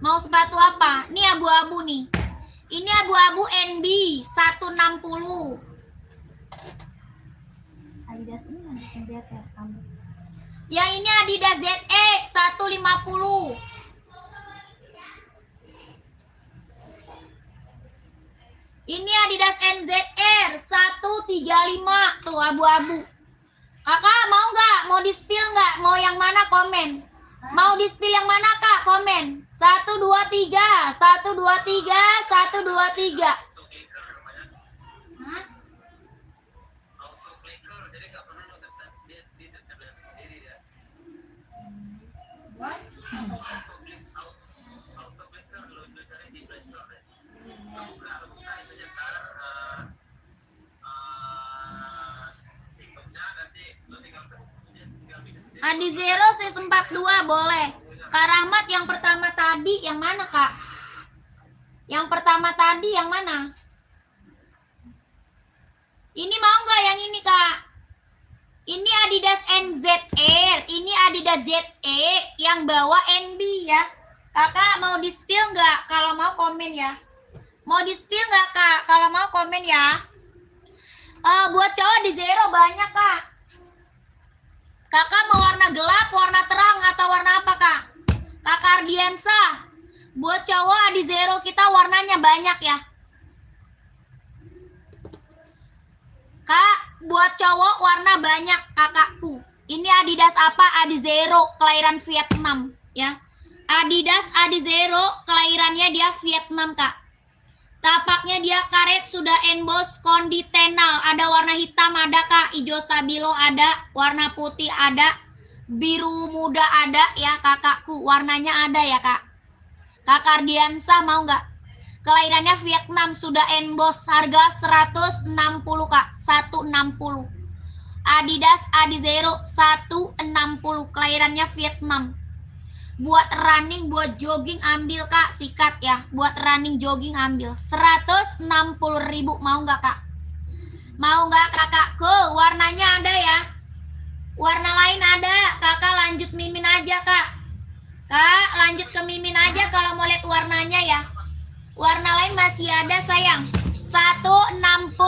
Mau sepatu apa? Nih abu-abu nih. Ini abu-abu NB 160. Adidas ini mana ZX kamu? Yang ini Adidas ZX 150. Ini Adidas NZR 135. Tuh abu-abu. Kakak mau nggak? Mau di-spill nggak? Mau yang mana komen? Mau di-spill yang mana kak? Komen. 1, 2, 3. 1, 2, 3. 1, 2, 3. Hah? Adizero C42 boleh. Kak Rahmat yang pertama tadi yang mana kak? Yang pertama tadi yang mana? Ini mau nggak yang ini kak? Ini Adidas NZR, ini Adidas ZE yang bawa NB ya. Kakak mau di-spill nggak? Kalau mau komen ya. Mau di-spill nggak kak? Kalau mau komen ya. Buat cowok di Zero banyak kak. Kakak mau warna gelap, warna terang, atau warna apa kak? Kakak Ardiansa. Buat cowok di Zero kita warnanya banyak ya. Kak, buat cowok warna banyak kakakku. Ini Adidas apa? Adizero, kelahiran Vietnam ya. Adidas Adizero, kelahirannya dia Vietnam kak. Tapaknya dia karet, sudah emboss konditenal. Ada warna hitam ada kak, hijau stabilo ada, warna putih ada, biru muda ada ya kakakku. Warnanya ada ya kak. Kakak Ardiansah mau nggak? Kelahirannya Vietnam, sudah emboss, harga 160 kak, 160. Adidas Adizero 160, kelahirannya Vietnam. Buat running, buat jogging ambil kak, sikat ya. Buat running jogging ambil 160.000. Mau nggak kak? Mau nggak kakakku? Warnanya ada ya. Warna lain ada. Kakak lanjut mimin aja kak. Kak lanjut ke mimin aja kalau mau lihat warnanya ya. Warna lain masih ada sayang. 160.000.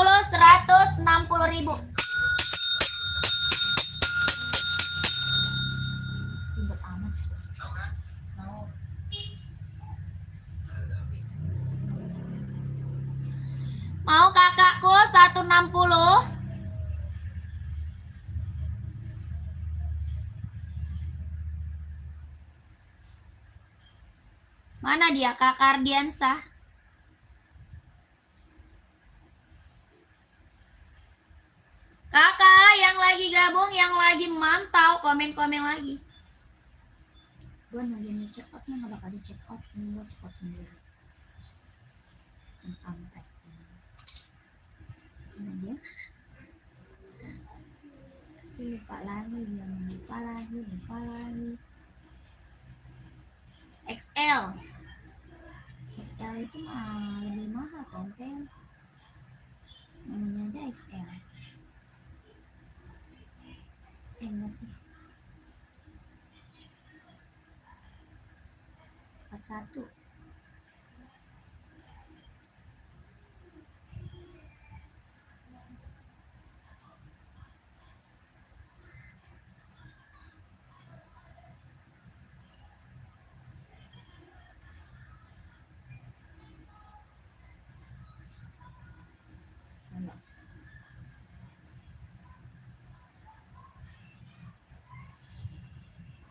Ribet amat sih. Mau kakakku 160. Mana dia Kak Ardiansah? Kakak yang lagi gabung, yang lagi mantau, komen-komen lagi. Gue nungguin check out, nggak bakal di check out, ini gue check out sendiri. Kampret. Mana dia? Lupa lagi. XL itu mah lebih mahal tompel, namanya aja XL. Enggak sih, 41.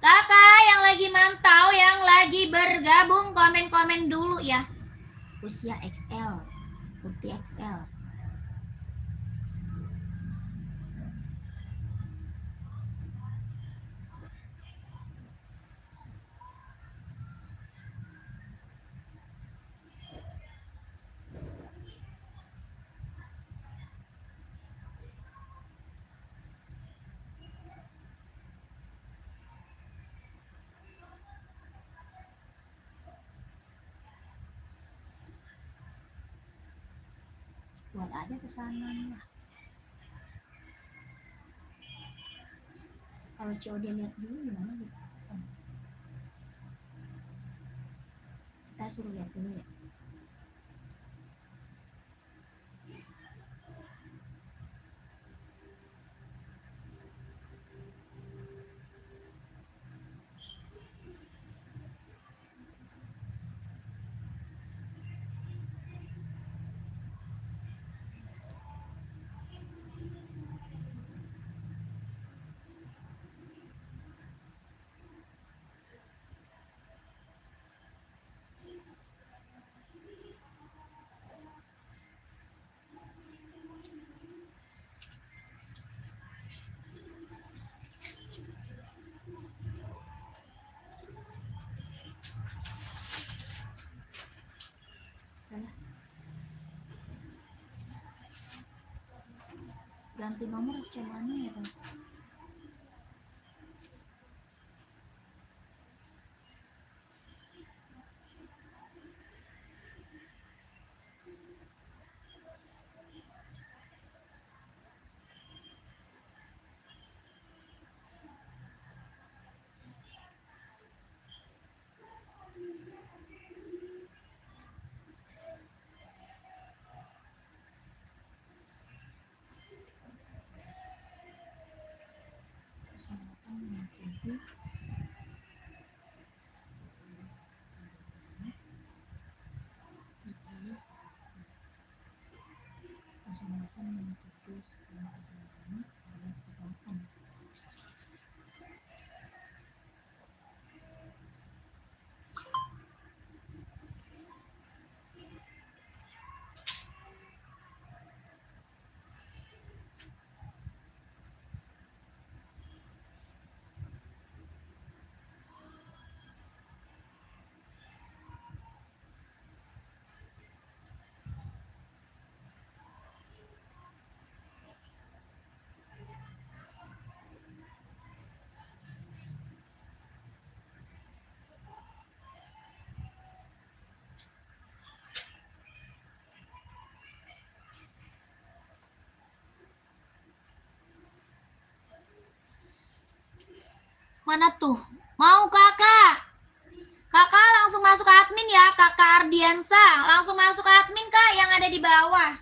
Kakak yang lagi mantau, yang lagi bergabung, komen-komen dulu ya. Usia XL, putih XL. Buat aja pesanan lah. Kalau COD lihat dulu gimana gitu. Kita suruh lihat dulu ya. Ganti nomor cuman ya kan. Mana tuh? Mau kakak? Kakak langsung masuk ke admin ya, kakak Ardiansa. Langsung masuk ke admin kak yang ada di bawah.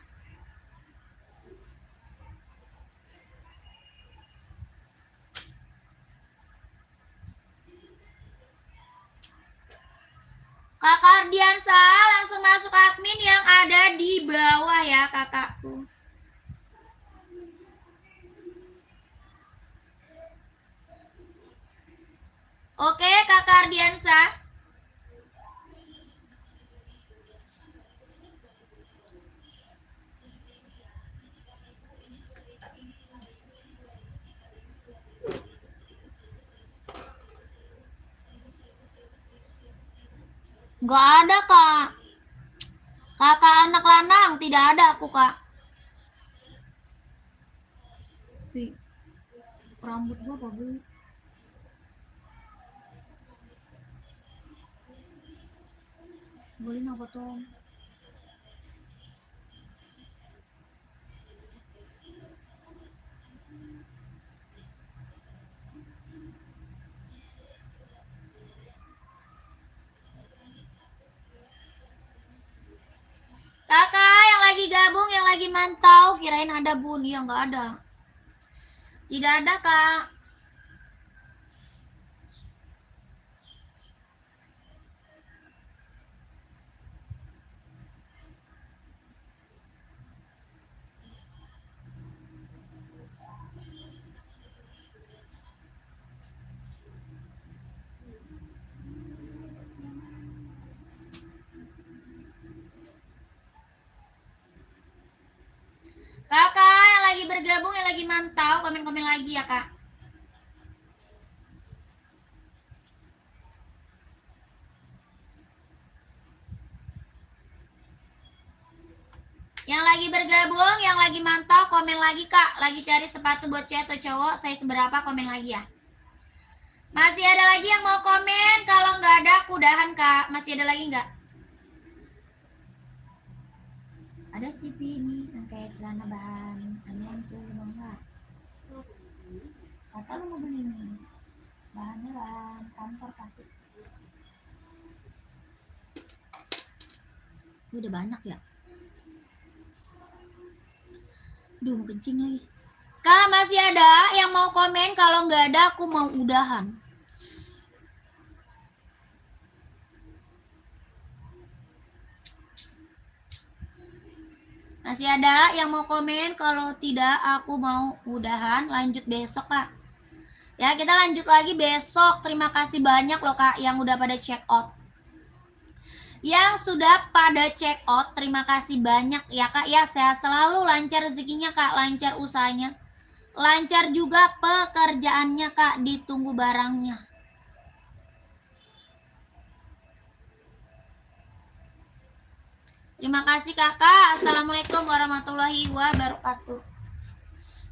Kakak Ardiansa langsung masuk ke admin yang ada di bawah ya kakakku. Oke kakak Ardiansa. Nggak ada kak. Kakak anak lanang tidak ada aku kak. Rambut gua apa bu? Boleh apa tuh? Kakak yang lagi gabung, yang lagi mantau, kirain ada bun, ya nggak ada. Tidak ada kak. Kakak yang lagi bergabung, yang lagi mantau, komen-komen lagi ya kak. Yang lagi bergabung, yang lagi mantau, komen lagi kak. Lagi cari sepatu buat cewek atau cowok, saya seberapa, komen lagi ya. Masih ada lagi yang mau komen? Kalau nggak ada, aku udahan kak. Masih ada lagi nggak? Ada sih ini yang kayak celana bahan anian tuh mau nggak? Kata lu mau beli nih. Bahannya bahan kantor tapi. Udah banyak ya. Duh mau kencing lagi. Kak masih ada yang mau komen? Kalau nggak ada aku mau udahan. Masih ada yang mau komen? Kalau tidak aku mau udahan. Lanjut besok kak. Ya kita lanjut lagi besok. Terima kasih banyak loh kak yang udah pada check out. Yang sudah pada check out, terima kasih banyak ya kak ya. Sehat selalu, lancar rezekinya kak, lancar usahanya, lancar juga pekerjaannya kak, ditunggu barangnya. Terima kasih kakak. Assalamualaikum warahmatullahi wabarakatuh.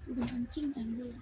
Udah kencing anjir.